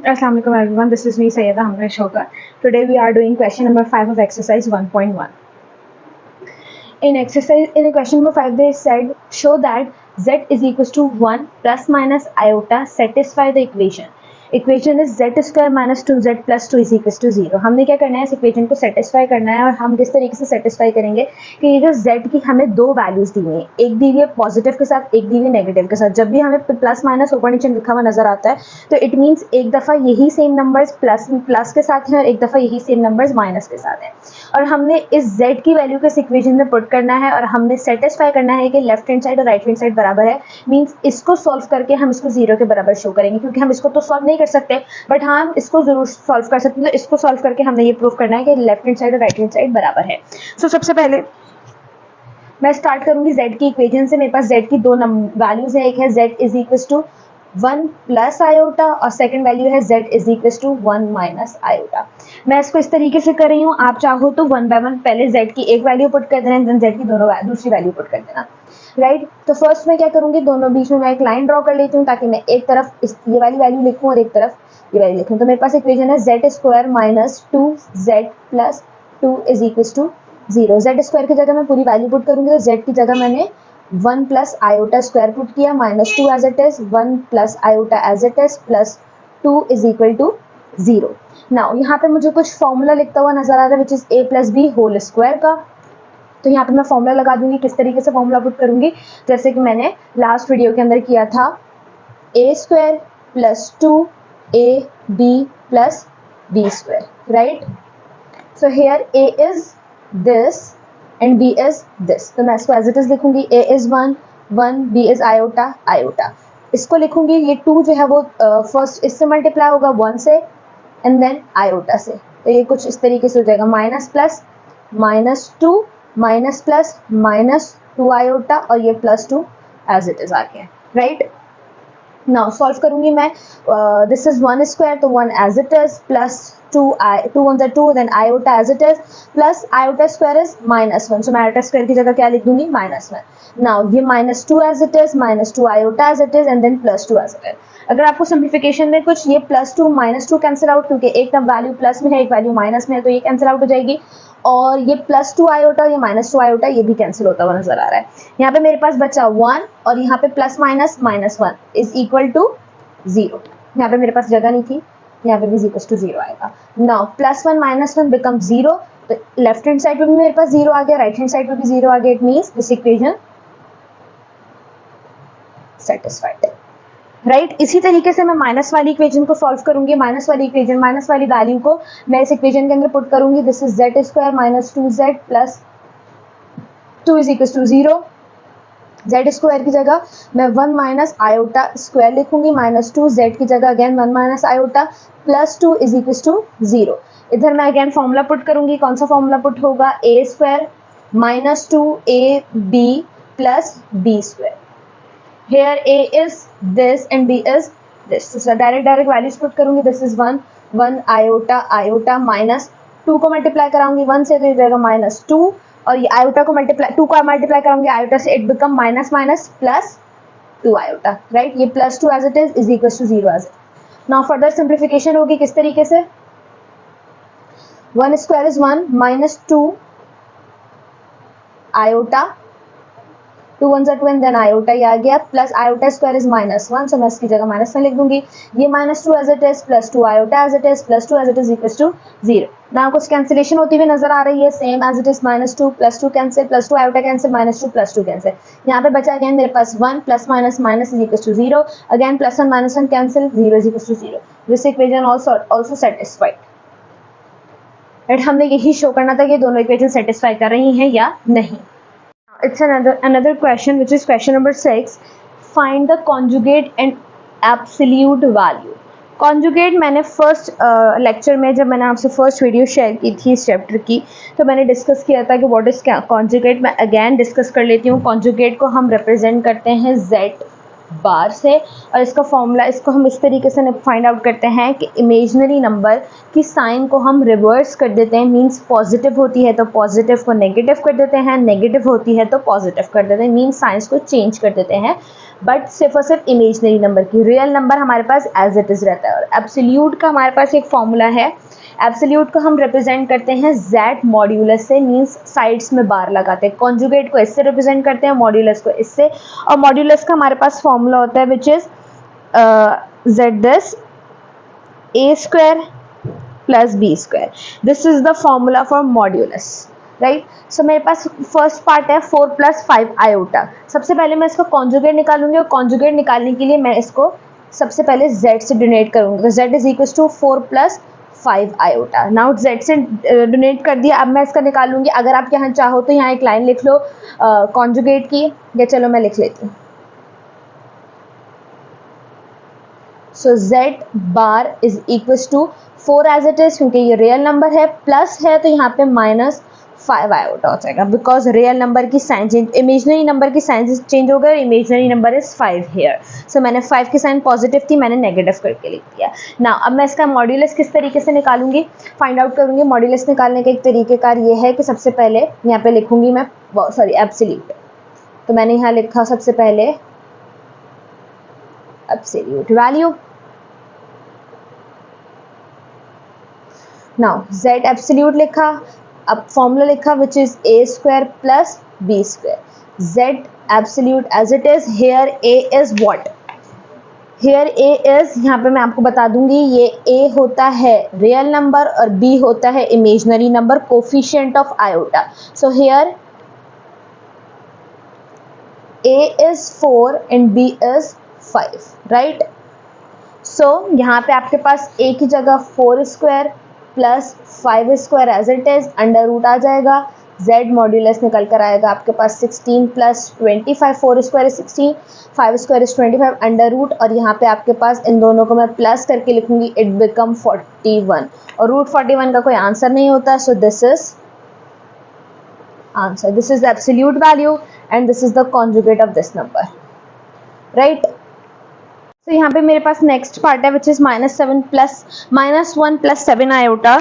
Assalamu alaikum everyone, this is me Sayyeda Hamra Shokar. Today we are doing question number 5 of exercise 1.1. In question number 5 they said show that z is equals to 1 plus minus iota satisfy the equation. Equation is Z square minus 2z plus 2 is equal to 0. हमने क्या करना है, इस equation को satisfy करना है. और हम किस तरीके से सेटिस्फाई करेंगे कि ये जो z की हमें दो वैल्यूज दी हुई हैं, एक दी हुई है पॉजिटिव के साथ, एक दी हुई नेगेटिव के साथ. जब भी हमें प्लस माइनस ऊपर नीचे लिखा हुआ नजर आता है तो इट मीन्स एक दफ़ा यही सेम नंबर्स प्लस के साथ हैं और एक दफ़ा यही सेम नंबर्स माइनस के साथ हैं. और हमने इस z की वैल्यू को इस इक्वेशन में पुट करना है और हमने सेटिस्फाई करना है कि लेफ्ट हैंड साइड और राइट हैंड साइड बराबर है. मीन्स इसको सॉल्व करके हम इसको 0 के बराबर शो करेंगे, क्योंकि हम इसको तो सॉल्व नहीं कर सकते बट हाँ हम इसको जरूर सॉल्व कर सकते हैं. तो इसको सॉल्व करके हमने ये प्रूव करना है कि लेफ्ट हैंड साइड और राइट हैंड साइड बराबर है. सो सबसे पहले मैं स्टार्ट करूंगी z की इक्वेशन से. मेरे पास z की दो वैल्यूज है, एक है z is equal to 1 plus iota और सेकंड वैल्यू है z is equal to 1 minus iota. मैं इसको इस तरीके से कर रही हूँ. आप चाहो तो 1 बाय 1 पहले z की एक वैल्यू पुट कर देना, देन z की दूसरी वैल्यू पुट कर देना. राइट तो फर्स्ट मैं क्या करूंगी, दोनों बीच में मैं एक लाइन ड्रॉ कर लेती हूँ ताकि मैं एक तरफ ये वाली वैल्यू लिखूँ और एक तरफ ये वैल्यू लिखूँ. तो मेरे पास इक्वेशन है z square minus 2z plus 2 is equal to 0. z square की जगह मैं पूरी वैल्यू पुट करूंगी तो z की जगह मैंने 1 प्लस आयोटा स्क्वायर पुट किया minus 2 as it is, 1 plus iota as it is plus 2 is equal to 0. Now यहाँ पे मुझे कुछ फॉर्मूला लिखता हुआ नजर आ रहा है which is a plus B whole square का. तो यहाँ पे मैं फॉर्मूला लगा दूंगी. किस तरीके से फॉर्मूला पुट करूंगी, जैसे कि मैंने लास्ट वीडियो के अंदर किया था, a square plus 2ab plus b square. Right so here a is this and b is this. तो मैं इसको एज इट इज लिखूंगी. a is 1 1, b is iota iota. इसको लिखूंगी. ये 2 जो है वो फर्स्ट इससे मल्टीप्लाई होगा 1 से एंड देन आयोटा से. तो ये कुछ इस तरीके से हो जाएगा, minus plus minus 2 minus plus minus 2 iota और ये प्लस 2 एज इट इज आ गया. राइट नाउ सॉल्व करूंगी मैं. दिस इज 1 स्क्वायर तो 1 as it is plus 2 1 2 then iota as it is plus iota square is minus 1. So मैं iota square की जगह क्या लिख दूंगी, माइनस 1. नाउ ये minus 2 as it is minus 2 iota as it is and then plus 2 as it is. अगर आपको simplification में कुछ ये प्लस 2 माइनस 2 कैंसिल आउट, क्योंकि एक वैल्यू प्लस में है एक वैल्यू माइनस में है तो ये कैंसिल आउट हो जाएगी. और ये प्लस 2 आयोटा और ये माइनस 2 आयोटा ये भी कैंसिल होता हुआ नजर आ रहा है. यहाँ पे मेरे पास बचा 1 और यहाँ पे plus minus minus 1 is equal to 0. यहाँ पे मेरे पास जगह नहीं थी, यहाँ पे भी इज इक्वल टू 0 आएगा. Now plus 1 minus 1 become 0. तो लेफ्ट हैंड साइड पे भी मेरे पास 0 आ गया, राइट हैंड साइड पे भी 0 आ गया. It means this equation satisfied. Right इसी तरीके से मैं माइनस वाली इक्वेशन को सॉल्व करूंगी. माइनस वाली वैल्यू को मैं इस इक्वेशन के अंदर पुट करूंगी. This is z square minus 2z plus 2 is equal to 0. z square की जगह मैं 1 माइनस आयोटा स्क्वायर लिखूंगी माइनस 2, z की जगह again 1 minus iota plus 2 is equal to 0. इधर मैं अगेन फॉर्मूला पुट करूंगी. कौन सा फॉर्मूला पुट होगा, a square minus 2ab plus b square. Here a is this and b is this. So direct values put करूंगी. This is 1 iota minus 2 को multiply कराऊंगी 1 से तो ये जाएगा माइनस 2 और ये आयोटा को मल्टीप्लाई 2 को मल्टीप्लाई कराऊंगी आयोटा से, it become minus minus plus 2 iota. Right ये plus 2 as it is equal to 0 as it. Now further simplification होगी किस तरीके से, 1 square is 1 minus 2 iota 2 1 2 and then iota ये आ गया plus iota square is minus 1. So मैं इसकी जगह माइनस 1 लिख दूंगी. ये minus 2 as it is plus 2 iota as it is plus 2 as it is equal to 0. Now कुछ कैंसिलेशन होती हुई नजर आ रही है. Same as it is minus 2 plus 2 cancel, plus 2 iota cancel, minus 2 plus 2 cancel. यहाँ पे बचा अगेन मेरे पास 1 plus minus minus is equal to 0. Again plus 1 minus 1 cancel, 0 is equal to 0. This equation also satisfied. Right हमने यही show करना था कि दोनों इक्वेशन सेटिस्फाई कर रही हैं या नहीं. It's another question which is question number 6. Find the conjugate and absolute value. Conjugate मैंने फर्स्ट लेक्चर में जब मैंने आपसे फर्स्ट वीडियो शेयर की थी इस चैप्टर की तो मैंने डिस्कस किया था कि व्हाट इज़ कॉन्जुगेट. मैं अगेन डिस्कस कर लेती हूँ. कॉन्जुगेट को हम रिप्रेजेंट करते हैं z बार से और इसका फॉर्मूला इसको हम इस तरीके से फाइंड आउट करते हैं कि इमेजनरी नंबर की साइन को हम रिवर्स कर देते हैं. मींस पॉजिटिव होती है तो पॉजिटिव को नेगेटिव कर देते हैं, नेगेटिव होती है तो पॉजिटिव कर देते हैं. मींस साइंस को चेंज कर देते हैं. बट सिर्फ और सिर्फ इमेजनरी नंबर की, रियल नंबर हमारे पास एज इट इज़ रहता है। और एब्सोल्यूट का हमारे पास एक फॉर्मूला है, एब्सोल्यूट को हम रिप्रेजेंट करते हैं z मॉड्यूलस से, मींस साइड्स में बार लगाते हैं। कॉन्जुगेट को इससे रिप्रेजेंट करते हैं, मॉड्यूलस को इससे, और मॉड्यूलस का हमारे पास फॉर्मूला होता है which is z this a square plus b square. This is the formula for modulus, right. So मेरे पास फर्स्ट पार्ट है 4 + 5 आयोटा। सबसे पहले मैं इसका कॉन्जुगेट निकालूंगी, और कॉन्जुगेट निकालने के लिए मैं इसको सबसे पहले z से डोनेट करूंगी। तो z is equal to 4 + 5 iota. Now z से डोनेट कर दिया, अब मैं इसका निकालूंगी। अगर आप यहाँ चाहो तो यहाँ एक लाइन लिख लो कॉन्जुगेट की, या चलो मैं लिख लेती हूँ। So z bar is equal to 4 as it is, क्योंकि ये रियल नंबर है, प्लस है तो यहाँ पे -5 आयोटा हो जाएगा, बिकॉज रियल नंबर की साइन चेंज, इमेजनरी नंबर की साइन चेंज हो गए। इमेजनरी नंबर इज 5 हेयर, सो मैंने 5 की साइन पॉजिटिव थी, मैंने नेगेटिव करके लिख दिया। ना अब मैं इसका मॉड्यूलस किस तरीके से निकालूंगी, फाइंड आउट करूंगी। मॉड्यूलस निकालने का एक तरीकेकार ये है कि सबसे पहले यहाँ पे लिखूंगी मैं, सॉरी एब्सोल्यूट, तो मैंने यहाँ लिखा सबसे पहले absolute value. Now z absolute लिखा, अब फॉर्मूला लिखा which is a² + b²। z absolute as it is, here a is what, here a is, यहाँ पे मैं आपको बता दूंगी, ये a होता है रियल नंबर और b होता है imaginary number, coefficient of iota. So here a is 4 and b is 5, right. So यहाँ पे आपके पास a की जगह 4² + 5² as it is, under root आ जाएगा, z मॉड्यूलस निकल कर आएगा आपके पास 16 + 25, 4² is 16, 5² is 25, अंडर रूट, और यहाँ पे आपके पास इन दोनों को मैं प्लस करके लिखूंगी, इट बिकम 41, और रूट 41 का कोई आंसर नहीं होता। सो this is answer, this is absolute value and this is the conjugate of this number, right. तो यहाँ पे मेरे पास नेक्स्ट पार्ट है विच इज -1 + 7 आयोटा।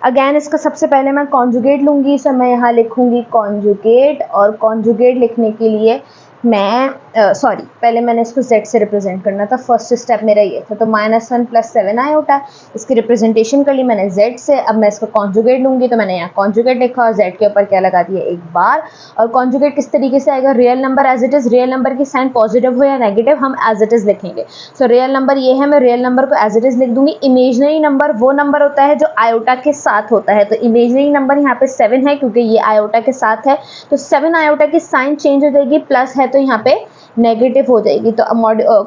अगेन इसका सबसे पहले मैं कॉन्जुगेट लूँगी, सो मैं यहाँ लिखूँगी कॉन्जुगेट, और कॉन्जुगेट लिखने के लिए मैं सॉरी पहले मैंने इसको z से रिप्रेजेंट करना था, फर्स्ट स्टेप मेरा ये था। तो -1 + 7 आयोटा, इसकी रिप्रेजेंटेशन कर ली मैंने z से। अब मैं इसको कॉन्जुगेट लूँगी, तो मैंने यहाँ कॉन्जुगेट लिखा और z के ऊपर क्या लगा दिया, एक बार। और कॉन्जुगेट किस तरीके से आएगा, real number as it is, real number की साइन पॉजिटिव हो या नेगेटिव हम एज इट इज़ लिखेंगे। सो रियल नंबर ये है, मैं रियल नंबर को एज इट इज़ लिख दूंगी। इमेजनरी नंबर वो नंबर होता है जो आयोटा के साथ होता है, तो इमेजनरी नंबर यहाँ पे 7 है क्योंकि ये आयोटा के साथ है, तो 7 आयोटा की साइन चेंज हो जाएगी, प्लस है तो यहाँ पे नेगेटिव हो जाएगी। तो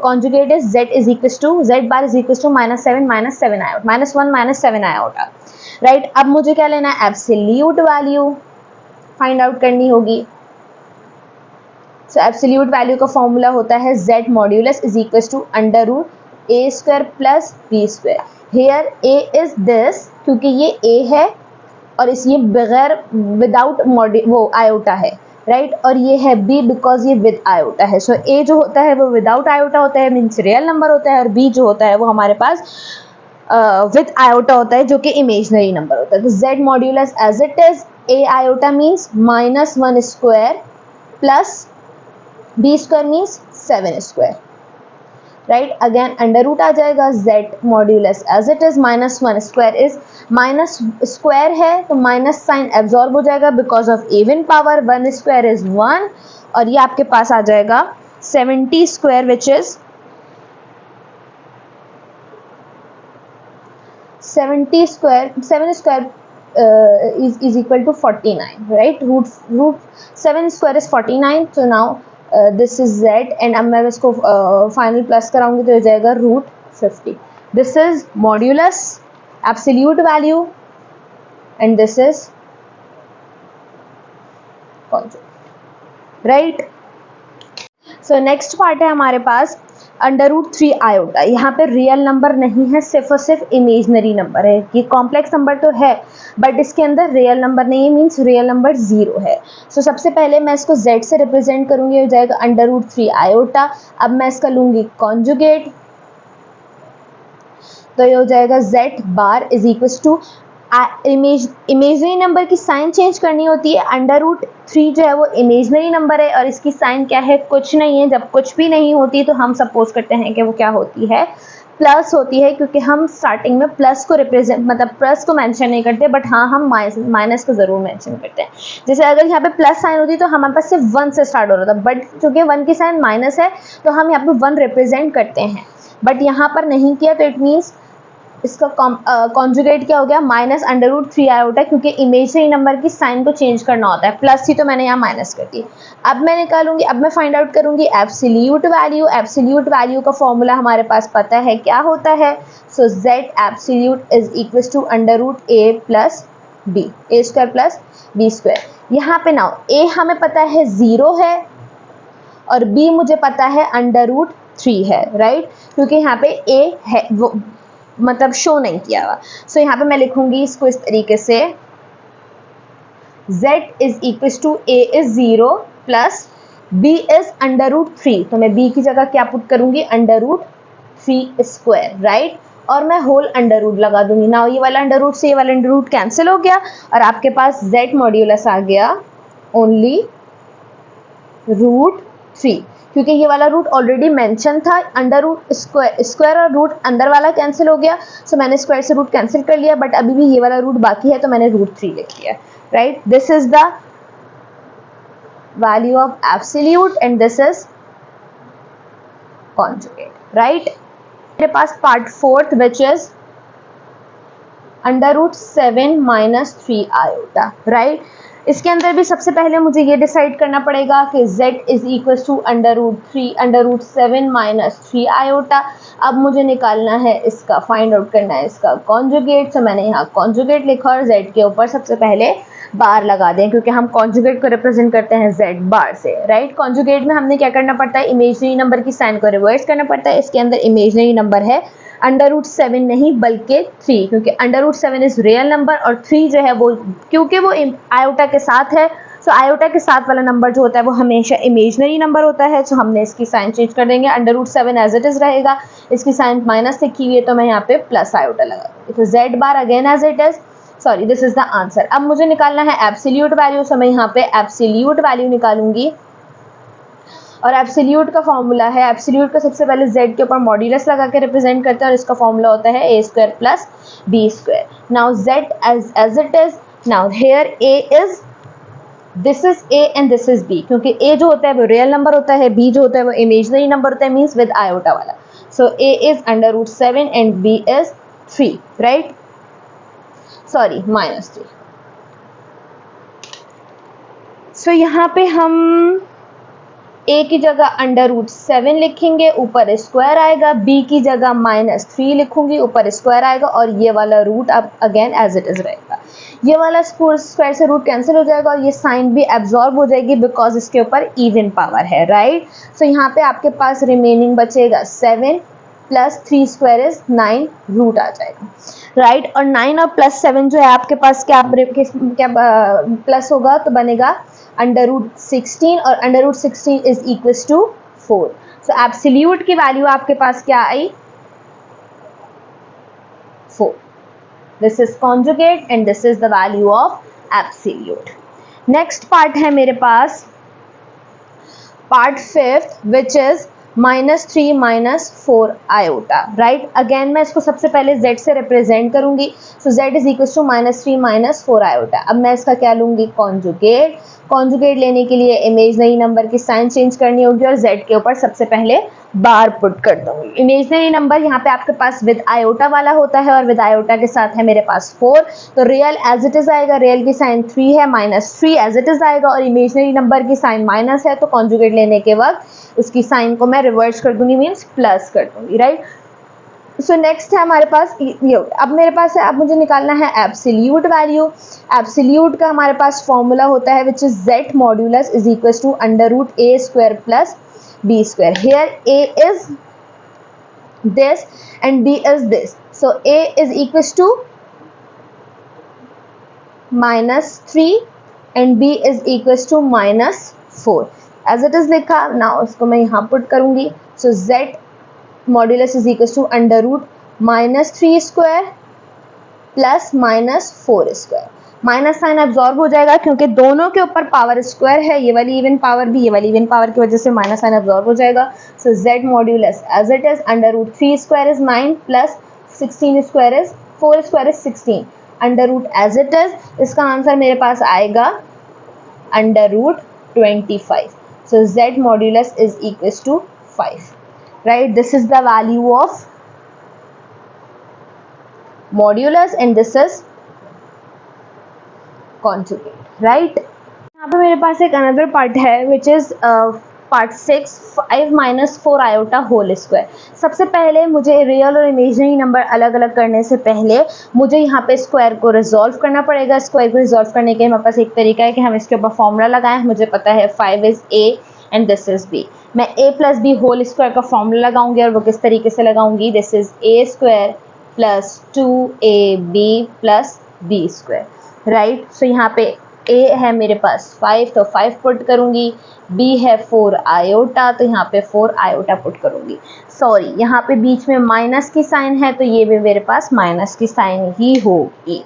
conjugate is z is equal to, z bar is equal to -7 iota, -1 -7 iota, right. अब मुझे क्या लेना है, एब्सोल्यूट वैल्यू फाइंड आउट करनी होगी। सो एब्सोल्यूट वैल्यू का फॉर्मूला होता है z modulus is equal to √a² + b²। Here a is this, क्योंकि ये a है और इस ये बगैर विदाउट वो आयोटा है, राइट, और ये है b बिकॉज ये विद आयोटा है। सो a जो होता है वो विदाउट आयोटा होता है, मीन्स रियल नंबर होता है, और b जो होता है वो हमारे पास विद आयोटा होता है, जो कि इमेजनरी नंबर होता है। तो z modulus as it is, a iota means -1² + b² means 7², right. Again under root आ जाएगा, z modulus as it is, -1² is -² है तो माइनस साइन एब्जॉर्ब हो जाएगा because of even power, 1² is 1, और ये आपके पास आ जाएगा 70² which is 7² is equal to 49, right? Root 7² is 49. So now this is z, and अब मैं इसको फाइनल प्लस कराऊंगी तो हो जाएगा √50. This is modulus, absolute value, and this is conjugate, right? So next part है हमारे पास √3 आयोटा। यहाँ पे रियल नंबर नहीं है, सिर्फ और सिर्फ इमेजनरी नंबर है। ये कॉम्प्लेक्स नंबर तो है बट इसके अंदर रियल नंबर नहीं है, मीन्स रियल नंबर 0 है। सो सबसे पहले मैं इसको z से रिप्रेजेंट करूँगी, हो जाएगा √3 आयोटा। अब मैं इसका लूँगी कॉन्जुगेट, तो ये हो जाएगा z bar is equal to imaginary number की साइन चेंज करनी होती है। √3 जो है वो इमेजनरी नंबर है और इसकी साइन क्या है, कुछ नहीं है। जब कुछ भी नहीं होती तो हम सपोज करते हैं कि वो क्या होती है, प्लस होती है, क्योंकि हम स्टार्टिंग में प्लस को रिप्रेजेंट मतलब प्लस को मेंशन नहीं करते, बट हाँ हम माइनस को ज़रूर मेंशन करते हैं। जैसे अगर यहाँ पे प्लस साइन होती तो हमारे पास सिर्फ 1 से स्टार्ट हो रहा था, बट चूंकि 1 की साइन माइनस है तो हम यहाँ पे 1 रिप्रेजेंट करते हैं, बट यहाँ पर नहीं किया तो इट मीन्स इसका कॉन्जुगेट क्या हो गया, -√3 आयोटा, क्योंकि इमेजनरी नंबर की साइन को चेंज करना होता है। प्लस थी तो मैंने यहाँ माइनस कर दी। अब मैं निकालूंगी, अब मैं फाइंड आउट करूंगी एब्सोल्यूट वैल्यू। एब्सोल्यूट वैल्यू का फॉर्मूला हमारे पास पता है क्या होता है। So z absolute is equal to √a plus b, a square plus b square. यहाँ पे नाउ a हमें पता है 0 है और b मुझे पता है √3 है, राइट, क्योंकि यहाँ पे a है वो मतलब शो नहीं किया हुआ। सो यहाँ पे मैं लिखूंगी इसको इस तरीके से, z is equal to a is 0 plus b is √3, तो मैं b की जगह क्या पुट करूंगी, √3 स्क्वायर, राइट, और मैं होल अंडर लगा दूंगी। ना ये वाला अंडर से ये वाला अंडर कैंसिल हो गया और आपके पास z मॉड्यूलस आ गया ओनली √3, क्योंकि ये वाला रूट ऑलरेडी मेंशन था। अंडर रूट स्क्वायर और रूट अंदर वाला कैंसिल हो गया, सो मैंने स्क्वायर से रूट कैंसिल कर लिया, बट अभी भी ये वाला रूट बाकी है तो मैंने √3 लिख लिया, right. This is the value of absolute and this is conjugate, right. मेरे पास part 4th which is √7 - 3 iota, right. इसके अंदर भी सबसे पहले मुझे ये डिसाइड करना पड़ेगा कि z is equal to √7 - 3 iota. अब मुझे निकालना है इसका, फाइंड आउट करना है इसका कॉन्जुगेट। तो मैंने यहाँ कॉन्जुगेट लिखा और z के ऊपर सबसे पहले बार लगा दें, क्योंकि हम कॉन्जुगेट को रिप्रेजेंट करते हैं z बार से, राइट। कॉन्जुगेट में हमने क्या करना पड़ता है, इमेजनरी नंबर की साइन को रिवर्स करना पड़ता है। इसके अंदर इमेजनरी नंबर है √7 नहीं बल्कि 3, क्योंकि √7 इज रियल नंबर और 3 जो है वो क्योंकि वो आयोटा के साथ है, सो आयोटा के साथ वाला नंबर जो होता है वो हमेशा इमेजनरी नंबर होता है। सो हमने इसकी साइन चेंज कर देंगे, √7 एज इट इज रहेगा, इसकी साइन माइनस लिखी हुई है तो मैं यहाँ पे प्लस आयोटा लगा दूंगी। तो z bar again as it is, sorry this is the answer. अब मुझे निकालना है एब्सोल्यूट वैल्यू, सो मैं यहाँ पे एब्सोल्यूट वैल्यू निकालूंगी और एब्सोल्यूट का फॉर्मूला है, एब्सोल्यूट का सबसे पहले z के ऊपर मॉड्यूलस लगा के रिप्रेजेंट करते हैं और इसका फॉर्मूला होता है a square plus b square. Now z as it is, now here a is, this is a and this is b, क्योंकि a जो होता है वो रियल नंबर होता है, b जो होता है वो इमेजनरी नंबर होता है, मीन्स विद आयोटा वाला। सो a is √7 and b is 3, right, sorry -3। सो यहाँ पे हम a की जगह √7 लिखेंगे, ऊपर स्क्वायर आएगा, b की जगह -3 लिखूंगी, ऊपर स्क्वायर आएगा और ये वाला रूट अब अगेन एज इट इज रहेगा। ये वाला स्क्वायर से रूट कैंसिल हो जाएगा और ये साइन भी एब्जॉर्ब हो जाएगी बिकॉज इसके ऊपर इवन पावर है, राइट। सो यहाँ पे आपके पास रिमेनिंग बचेगा 7 प्लस 3 स्क्वायर इज 9 रूट आ जाएगा, राइट। और 9 और +7 जो है आपके पास क्या प्लस होगा तो बनेगा √16 और √16 is equal to 4। So absolute की वैल्यू आपके पास क्या आई, 4। This is conjugate and this is the value of absolute. Next part है मेरे पास part 5th which is -3 - 4 iota, right. Again मैं इसको सबसे पहले z से रिप्रेजेंट करूंगी, so z is equal to -3 - 4 iota. अब मैं इसका क्या लूंगी, कॉन्जुगेट। कॉन्जुगेट लेने के लिए इमेजनरी नंबर की साइन चेंज करनी होगी और z के ऊपर सबसे पहले बार पुट कर दूंगी। इमेजनरी नंबर यहाँ पे आपके पास विद आयोटा वाला होता है और विद आयोटा के साथ है मेरे पास 4, तो रियल एज इट इज आएगा, रियल की साइन 3 है, -3 एज इट इज आएगा और इमेजनरी नंबर की साइन माइनस है, तो कॉन्जुगेट लेने के वक्त उसकी साइन को मैं रिवर्स कर दूंगी, मीन्स प्लस कर दूंगी, राइट। सो नेक्स्ट है हमारे पास ये, अब मेरे पास है, अब मुझे निकालना है एब्सोल्यूट वैल्यू। एब्सोल्यूट का हमारे पास फॉर्मूला होता है which is z modulus is equal to √a square plus b square. Here a is this and b is this, so a is equal to -3 and b is equal to -4 as it is लिखा। Now उसको मैं यहाँ put करूंगी, so z modulus is equal to √-3 square plus minus 4 square. Minus sign absorb हो जाएगा क्योंकि दोनों के ऊपर पावर स्क्वायर है, ये वाली इवन पावर भी, ये वाली इवन पावर की वजह से माइनस साइन एब्जॉर्ब हो जाएगा। So z modulus as it is under root 3 square is 9 plus 16 square is 4 square is 16 under root as it is. इसका आंसर मेरे पास आएगा under root 25. So z modulus is equals to 5. Right? This is the value of modulus and this is conjugate. Right? यहाँ पे मेरे पास एक another part है which is part 6 5 minus 4 iota whole square. सबसे पहले मुझे रियल और इमेजिनरी नंबर अलग अलग करने से पहले मुझे यहाँ पे स्क्वायर को रिजॉल्व करना पड़ेगा। स्क्वायर को रिजॉल्व करने के हमारे पास एक तरीका है कि हम इसके ऊपर फॉर्मूला लगाएं। मुझे पता है 5 is a and this is b। मैं a plus B whole square का फॉर्मूला लगाऊंगी और वो किस तरीके से लगाऊंगी, this is a square plus 2ab plus b square. Right, so यहाँ पे a है मेरे पास 5 तो 5 पुट करूंगी, b है 4 आयोटा तो यहाँ पे 4 आयोटा पुट करूंगी। सॉरी, यहाँ पे बीच में माइनस की साइन है तो ये भी मेरे पास माइनस की साइन ही होगी।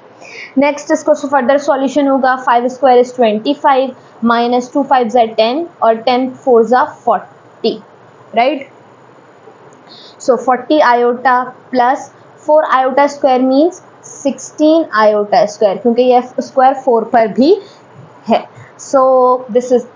नेक्स्ट इसको फर्दर सॉल्यूशन होगा। 5 स्क्वायर इज 25 माइनस 2 5 ज़ा 10 और 10 4 ज़ा 40। राइट, सो 40 iota plus 4 iota square means 16 iota square, क्योंकि यह स्क्वायर 4 पर भी है। सो this is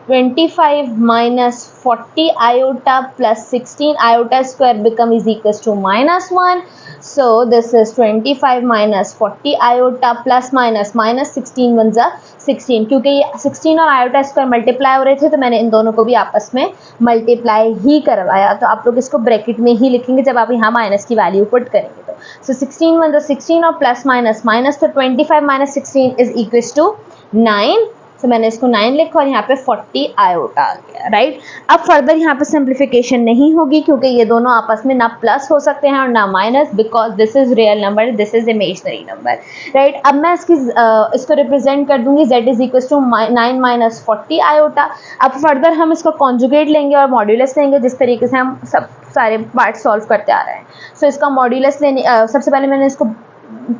25 minus 40 iota plus 16 iota square become is equals to minus 1. So this is 25 minus 40 iota plus minus 16 1 जा 16, क्योंकि ये 16 और iota स्क्वायर मल्टीप्लाई हो रहे थे तो मैंने इन दोनों को भी आपस में मल्टीप्लाई ही करवाया। तो आप लोग इसको ब्रैकेट में ही लिखेंगे जब आप यहाँ माइनस की वैल्यू पुट करेंगे तो। सो 16 1 जा 16 और प्लस माइनस माइनस, तो 25 माइनस 16 इज इक्वल्स टू 9। तो मैंने इसको 9 लिखा और यहाँ पे 40 आयोटा आ गया। राइट, अब फर्दर यहाँ पे सिंप्लीफिकेशन नहीं होगी क्योंकि ये दोनों आपस में ना प्लस हो सकते हैं और ना minus, because this is real number, this is imaginary number. Right, अब मैं इसको रिप्रेजेंट कर दूंगी z is equal to 9 minus 40 iota. अब फर्दर हम इसका कॉन्जुगेट लेंगे और मॉड्यूलस लेंगे, जिस तरीके से हम सब सारे पार्ट सॉल्व करते आ रहे हैं। सो इसका मॉड्यूलस लेने सबसे पहले मैंने इसको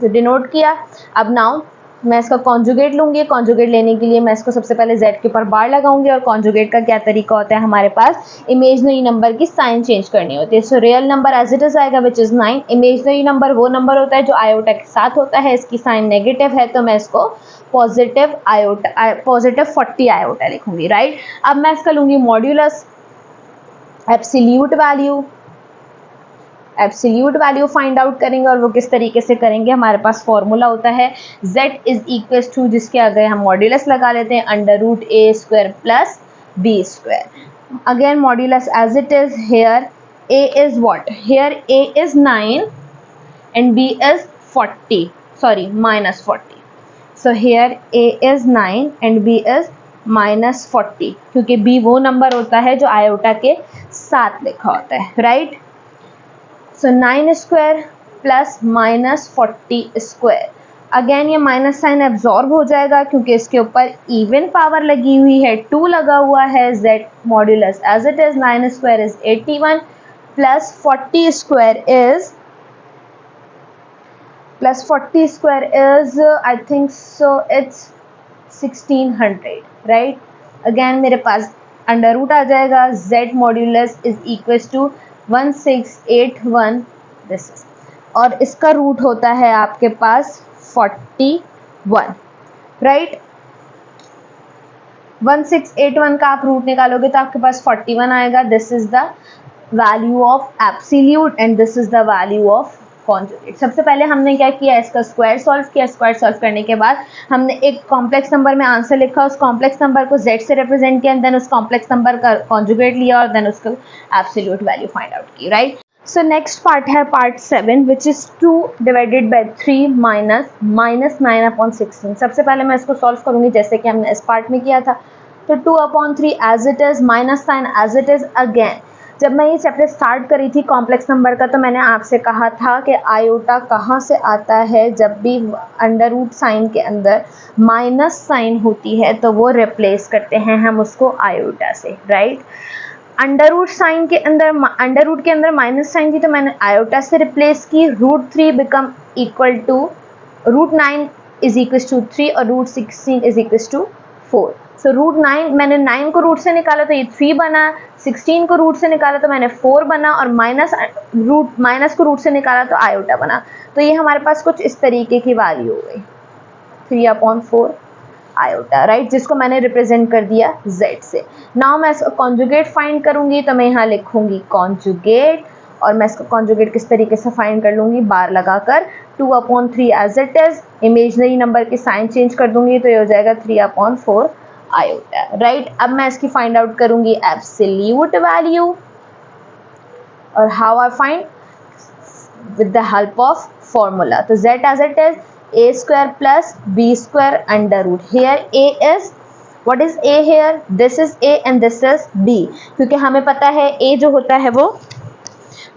डिनोट किया। अब नाउ मैं इसका कॉन्जुगेट लूंगी। कॉन्जुगेट लेने के लिए मैं इसको सबसे पहले z के ऊपर बार लगाऊंगी और कॉन्जुगेट का क्या तरीका होता है, हमारे पास इमेजिनरी नंबर की साइन चेंज करनी होती है। So real number as it is आएगा विच इज 9। इमेजिनरी नंबर वो नंबर होता है जो आयोटा के साथ होता है, इसकी साइन नेगेटिव है तो मैं इसको पॉजिटिव 40 आयोटा लिखूंगी। राइट, अब मैं इसका लूंगी modulus, absolute value find out करेंगे और वो किस तरीके से करेंगे, हमारे पास फॉर्मूला होता है z इज इक्वल्स टू, जिसके आगे हम मॉड्यूलस लगा लेते हैं, under root a square plus b square. Again modulus as it is, here a is what, here a is 9 and b is 40, sorry minus 40। So here a is 9 and b is minus 40, क्योंकि b वो number होता है जो iota के साथ लिखा होता है। राइट, सो 9 square plus minus 40 square. Again ये माइनस साइन एब्जॉर्ब हो जाएगा क्योंकि इसके ऊपर इवन पावर लगी हुई है, 2 लगा हुआ है। z modulus as it is 9 square is 81 plus 40 square is I think so it's 1600। Right, again मेरे पास अंडर रूट आ जाएगा, z modulus is equals to 1681 this, और इसका रूट होता है आपके पास 41। राइट, 1681 का आप रूट निकालोगे तो आपके पास 41 आएगा। This is the value of absolute and this is the value of conjugate. सबसे पहले हमने क्या किया, इसका स्क्वायर सॉल्व किया। स्क्वायर सॉल्व करने के बाद हमने एक कॉम्प्लेक्स नंबर में आंसर लिखा, उस कॉम्प्लेक्स नंबर को z से रिप्रेजेंट किया, देन उस कॉम्प्लेक्स नंबर का कॉन्जुगेट लिया और देन उसका एब्सोल्यूट वैल्यू फाइंड आउट की। राइट, सो नेक्स्ट पार्ट है part 7 which is 2 divided by 3 minus 9/16। सबसे पहले मैं इसको सॉल्व करूंगी जैसे कि हमने इस पार्ट में किया था। तो 2/3 as it is, minus sign as it is. Again जब मैं ये चैप्टर स्टार्ट करी थी कॉम्प्लेक्स नंबर का तो मैंने आपसे कहा था कि आयोटा कहाँ से आता है, जब भी अंडर रूट साइन के अंदर माइनस साइन होती है तो वो रिप्लेस करते हैं हम उसको आयोटा से। राइट, अंडर रूट साइन के अंदर, अंडर रूट के अंदर माइनस साइन थी तो मैंने आयोटा से रिप्लेस की। √3 become equal to root 9 is equal to 3 और root 16 is equal to 4. So root 9, मैंने 9 को रूट से निकाला तो ये 3 बना, 16 को रूट से निकाला तो मैंने 4 बना, और माइनस को रूट से निकाला तो आयोटा बना. तो ये हमारे पास कुछ इस तरीके की वैल्यू हो गई 3/4 आयोटा, राइट, जिसको मैंने रिप्रेजेंट कर दिया z से. नाउ मैं इसका कॉन्जुगेट फाइंड करूंगी, तो मैं यहाँ लिखूंगी कॉन्जुगेट, और मैं इसका कॉन्जुगेट किस तरीके से फाइंड कर लूंगी, बार लगाकर 2/3 as it is, imaginary number के साइन चेंज कर दूंगी तो ये हो जाएगा 3/4 आयोटा, राइट. अब मैं इसकी फाइंड आउट करूंगी एब्सोल्यूट वैल्यू, और how I find, with the help of formula. तो z as it is a square plus b square under root. Here a is, what is a here? This is a and this is b. क्योंकि हमें पता है a जो होता है वो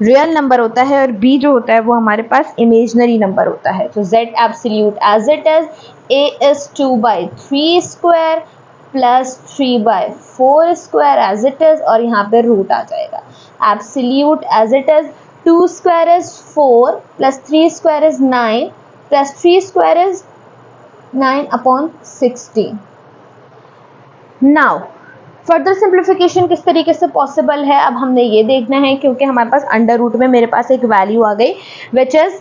real number होता है और b जो होता है वो हमारे पास इमेजनरी नंबर होता है. तो z absolute as it is, a is 2/3 square plus 3/4 square as it is, और यहाँ पे रूट आ जाएगा. Absolute as it is, 2 square is 4 plus 3 square is 9 plus 3 square is 9/16. Now further simplification किस तरीके से पॉसिबल है, अब हमने ये देखना है, क्योंकि हमारे पास अंडर रूट में मेरे पास एक वैल्यू आ गई विच इज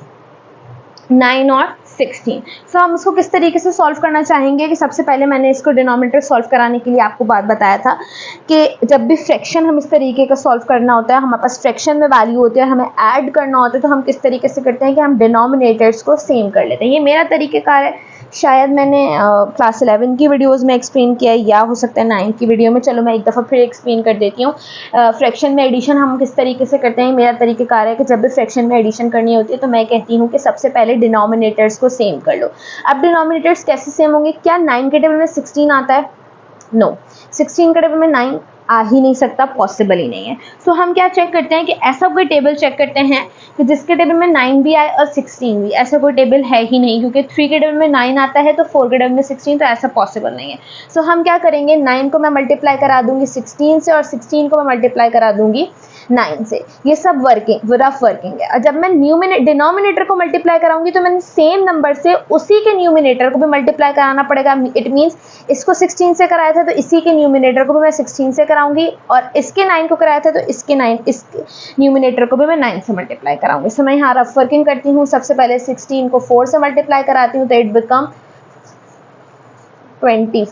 9 और 16. सो हम उसको किस तरीके से सॉल्व करना चाहेंगे कि सबसे पहले मैंने इसको डिनोमिनेटर सॉल्व कराने के लिए आपको बात बताया था कि जब भी फ्रैक्शन हम इस तरीके का सॉल्व करना होता है, हमारे पास फ्रैक्शन में वैल्यू होती है और हमें ऐड करना होता है, तो हम किस तरीके से करते हैं कि हम डिनोमिनेटर्स को सेम कर लेते हैं. ये मेरा तरीक़ेकार है, शायद मैंने क्लास 11 की वीडियोस में एक्सप्लेन किया है, या हो सकता है 9 की वीडियो में. चलो मैं एक दफ़ा फिर एक्सप्लेन कर देती हूँ. फ्रैक्शन में एडिशन हम किस तरीके से करते हैं, मेरा तरीक़ेकार है कि जब भी फ्रैक्शन में एडिशन करनी होती है तो मैं कहती हूँ कि सबसे पहले डिनोमिनेटर्स को सेम कर लो. अब डिनोमिनेटर्स कैसे सेम होंगे, क्या 9 के टेबल में 16 आता है? नो, 16 के टेबल में 9 आ ही नहीं सकता, पॉसिबल ही नहीं है. सो हम क्या चेक करते हैं कि ऐसा कोई टेबल चेक करते हैं कि जिसके टेबल में 9 भी आए और 16 भी. ऐसा कोई टेबल है ही नहीं, क्योंकि 3 के टेबल में 9 आता है तो 4 के टेबल में 16, तो ऐसा पॉसिबल नहीं है. सो हम क्या करेंगे, 9 को मैं मल्टीप्लाई करा दूंगी 16 से और 16 को मैं मल्टीप्लाई करा दूंगी 9 से. ये सब रफ वर्किंग है. और जब मैं डिनोमिनेटर को मल्टीप्लाई कराऊंगी तो मैंने सेम नंबर से उसी के न्यूमिनेटर को भी मल्टीप्लाई कराना पड़ेगा. इट मीन्स इसको 16 से कराया था तो इसी के न्यूमिनेटर को भी मैं 16 से कराऊंगी, और इसके 9 को कराया था तो इसके न्यूमिनेटर को भी मैं 9 से मल्टीप्लाई कराऊंगी. सो मैं यहाँ रफ वर्किंग करती हूँ. सबसे पहले 16 को 4 से मल्टीप्लाई कराती हूँ तो it become 24,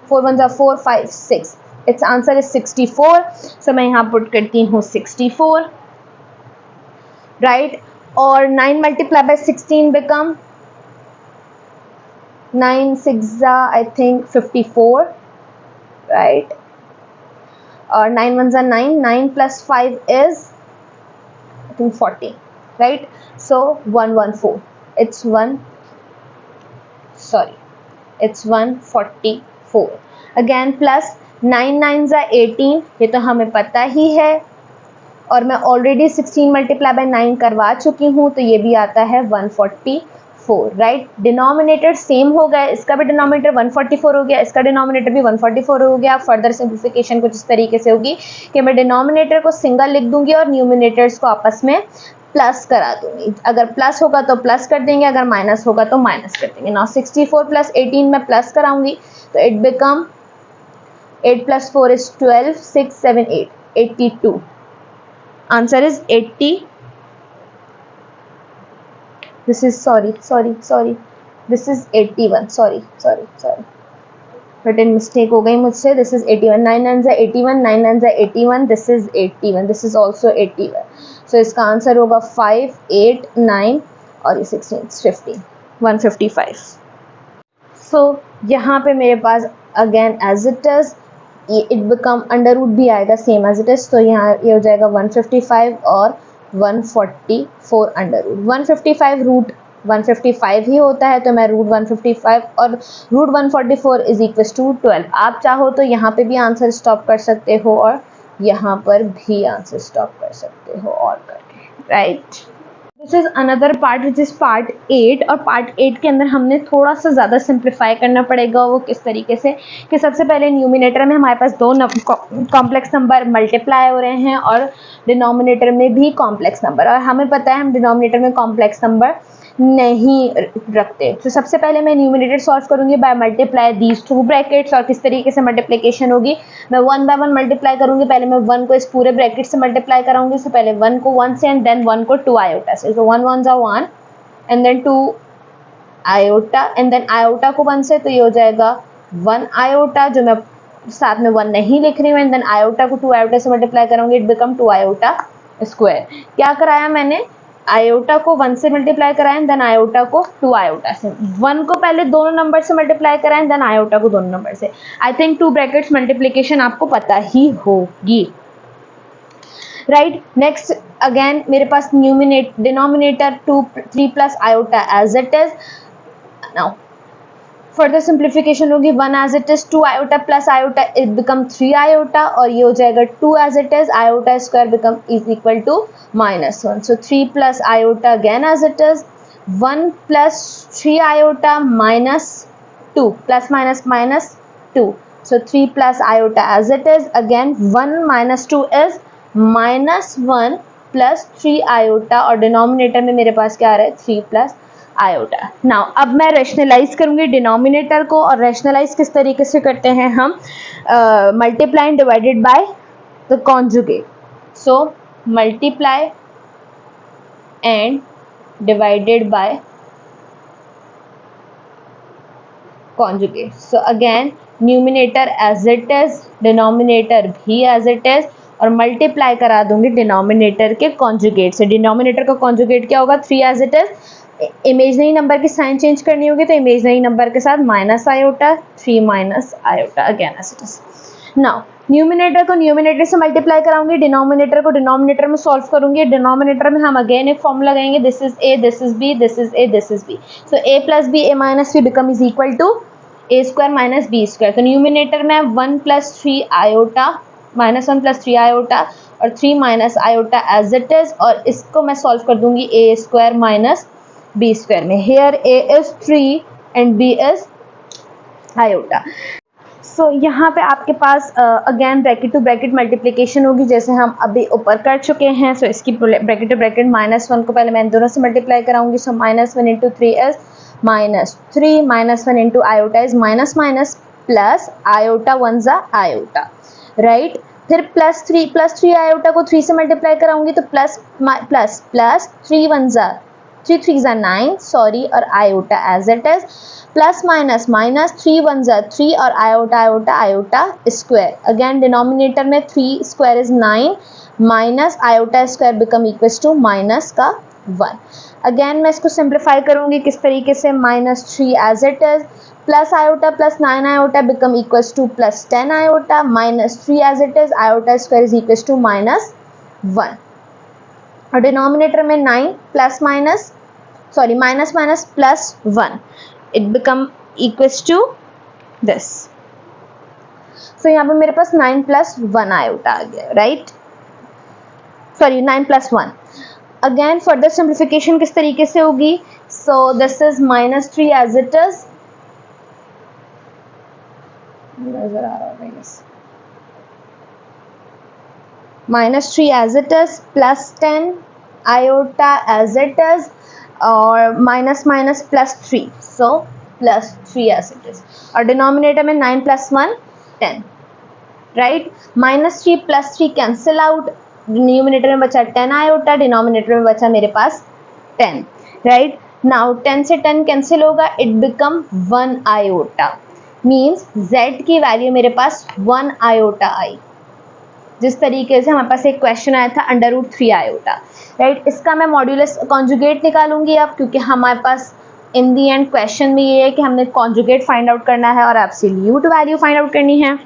4 1 4 5 6. It's answer is 64. सो मैं यहाँ पुट करती हूँ 64, राइट. और 9 multiply by 16 become 9 6 I think 54, right. और 9 1 9, 9 plus 5 is I think 40, right. So 114, it's 144. Again plus 9 9s are 18, ये तो हमें पता ही है, और मैं ऑलरेडी 16 मल्टीप्लाई बाय 9 करवा चुकी हूँ, तो ये भी आता है 144, राइट. डिनोमिनेटर सेम हो गया, इसका भी डिनोमिनेटर 144 हो गया, इसका डिनोमिनेटर भी 144 हो गया. फर्दर सिंप्लीफिकेशन कुछ इस तरीके से होगी कि मैं डिनोमिनेटर को सिंगल लिख दूंगी और न्यूमिनेटर्स को आपस में प्लस करा दूंगी. अगर प्लस होगा तो प्लस कर देंगे, अगर माइनस होगा तो माइनस कर देंगे. नाउ 64 प्लस 18 में प्लस कराऊंगी तो it become 8 plus 4 is 12, 6 7 8, 82. Answer is 80. This is sorry. This is 81. Sorry. Written mistake हो गई मुझसे. This is 81. 9 9s are 81. 9 9s are 81. This is 81. This is also 81. So इसका आंसर होगा 5 8 9 और ये 16 50, 155. So यहाँ पे मेरे पास again as it is it become under root भी आएगा सेम एज इट इज़. तो यहाँ ये हो जाएगा 155 और 144 अंडर रूट. 155 रूट 155 ही होता है, तो मैं रूट 155 और रूट 144 इज इक्वल टू 12. आप चाहो तो यहाँ पे भी आंसर स्टॉप कर सकते हो और यहाँ पर भी आंसर स्टॉप कर सकते हो और करके, right. This is another part which is part 8, और पार्ट 8 के अंदर हमने थोड़ा सा ज़्यादा सिंप्लीफाई करना पड़ेगा। वो किस तरीके से कि सबसे पहले न्यूमिनेटर में हमारे पास दो कॉम्प्लेक्स नंबर मल्टीप्लाई हो रहे हैं और डिनोमिनेटर में भी कॉम्प्लेक्स नंबर, और हमें पता है हम डिनोमिनेटर में कॉम्प्लेक्स नंबर नहीं रखते। तो सबसे पहले मैं न्यूमिनेटर सॉल्व करूंगी by multiply these two brackets, और किस तरीके से मल्टीप्लिकेशन होगी, मैं 1 बाय 1 मल्टीप्लाई करूंगी। पहले मैं 1 को इस पूरे ब्रैकेट से मल्टीप्लाई कराऊंगी, so पहले 1 को 1 से एंड देन 1 को 2 आयोटा से, so 1 1 1 and then 2 iota and then iota को 1 से, तो ये हो जाएगा 1 आयोटा, जो मैं साथ में 1 नहीं लिख रही हूँ, एंड देन आयोटा को 2 आयोटा से मल्टीप्लाई करूंगी, इट बिकम 2 आयोटा स्क्वायर। क्या कराया मैंने, आयोटा को 1 से मल्टीप्लाई कराएं, देन आयोटा को 2 आयोटा से, 1 को पहले दोनों नंबर से मल्टीप्लाई कराएं, देन आयोटा को दोनों नंबर से। आई थिंक 2 ब्रैकेट्स मल्टीप्लिकेशन आपको पता ही होगी, राइट। नेक्स्ट अगेन मेरे पास denominator 3 plus iota as it is. Now further simplification होगी, 1 as it is, 2 iota plus iota, it become 3 iota, और ये हो जाएगा 2 as it is, iota square become is equal to -1, so 3 plus iota again as it is, 1 plus 3 iota -2 plus minus -2, so 3 plus iota as it is, again 1 minus 2 is -1 plus 3 iota, और denominator में मेरे पास क्या आ रहा है 3 plus iota. Now अब मैं rationalise करूंगी denominator को, और रेशनलाइज किस तरीके से करते हैं हम, multiply and divided by the conjugate, so multiply and divided by conjugate, so again numerator as it is, denominator भी as it is, और मल्टीप्लाई करा दूंगी डिनोमिनेटर के कॉन्जुगेट से। डिनोमिनेटर का कॉन्जुगेट क्या होगा, 3 as it is, imaginary number की साइन चेंज करनी होगी, तो इमेजनरी नंबर के साथ minus iota, 3 minus iota again as it is. Now numerator को न्यूमिनेटर से मल्टीप्लाई कराऊंगी, डिनोमिनेटर को डिनोमिनेटर में सॉल्व करूंगी। डिनोमिनेटर में हम अगेन एक फॉर्मूला लगाएंगे, this is A, this is B, this is A, this is B, so A plus B, A minus B become is equal to A square minus B square. तो numerator में 1 plus 3 iota, -1 plus 3 iota और 3 minus iota as it is, और इसको मैं solve कर दूंगी a square minus B square में। Here a is 3 and b is iota. So यहाँ पे आपके पास अगेन ब्रैकेट टू ब्रैकेट मल्टीप्लिकेशन होगी, जैसे हम अभी ऊपर कर चुके हैं। सो इसकी ब्रैकेट टू ब्रैकेट -1 को पहले मैं इन दोनों से मल्टीप्लाई कराऊंगी, so -1 into 3 is -3, -1 into iota is minus minus plus iota 1 जा आयोटा, राइट। फिर +3 आयोटा को 3 से मल्टीप्लाई कराऊंगी, तो प्लस प्लस प्लस 3 1 जा 3 3 जा 9, सॉरी, और iota as it is, plus minus minus 3 1 जा 3, और iota iota iota square. Again denominator में 3 square is 9 minus iota square become equals to minus का 1। अगेन मैं इसको सिंप्लीफाई करूंगी किस तरीके से, -3 as it is, plus iota plus 9 iota become equals to plus 10 iota, -3 as it is, iota square is equals to -1, और denominator में 9 plus minus sorry minus minus plus 1, it become equals to this. So यहाँ पे मेरे पास 9 plus 1 iota आ गया, right, sorry 9 plus 1। Again further simplification किस तरीके से होगी, so this is -3 as it is, नजर आ रहा है -3 as it is, plus 10 iota as it is, और minus minus plus 3, so plus 3 as it is, और डिनोमिनेटर में 9 plus 1 10, right. -3 plus 3 cancel out, numerator में बचा 10 आयोटा, डिनोमिनेटर में बचा मेरे पास 10, राइट। नाउ 10 से 10 कैंसिल होगा, it become 1 iota, means z की वैल्यू मेरे पास 1 आयोटा आई। जिस तरीके से हमारे पास एक क्वेश्चन आया था √3 आयोटा, राइट। इसका मैं मॉड्यूलस कॉन्जुगेट निकालूंगी अब, क्योंकि हमारे पास इन दी एंड क्वेश्चन में ये है कि हमने कॉन्जुगेट फाइंड आउट करना है और एब्सोल्यूट वैल्यू फाइंड आउट करनी है।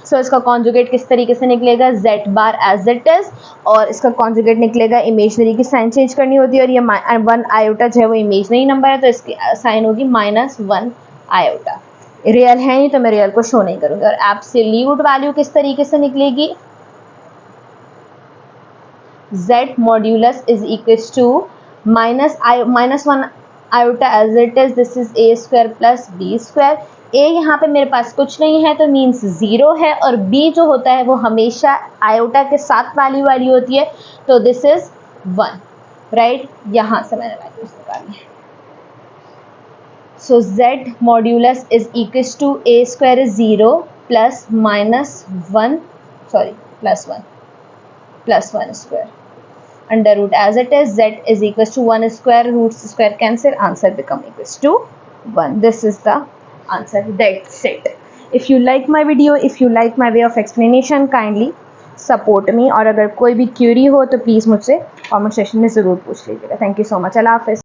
सो इसका कॉन्जुगेट किस तरीके से निकलेगा, z bar as it is, और इसका कॉन्जुगेट निकलेगा, इमेजनरी की साइन चेंज करनी होती है, और ये 1 आयोटा जो है वो इमेजनरी नंबर है, तो इसकी साइन होगी -1 आयोटा। रियल है नहीं तो मैं रियल को शो नहीं करूँगी। और एब्सोल्यूट वैल्यू किस तरीके से निकलेगी, z modulus is equals to minus 1 iota as it is, this is a square plus b square. a यहाँ पे मेरे पास कुछ नहीं है तो मीन्स 0 है, और b जो होता है वो हमेशा आयोटा के साथ वैल्यू वाली होती है, तो दिस इज 1, राइट. यहाँ से मैंने वैल्यूज निकाली है. So z modulus is equals to a square is 0 plus minus 1, sorry, plus 1 square under root as it is, z is equals to 1 square, roots square cancel, answer become equals to 1. This is the answer. That's it. If you like my video, if you like my way of explanation, kindly support me. और अगर कोई भी Curie हो तो please मुझसे comment section में ज़रूर पूछ लीजिएगा. Thank you so much. अल्लाह हाफ़िज़.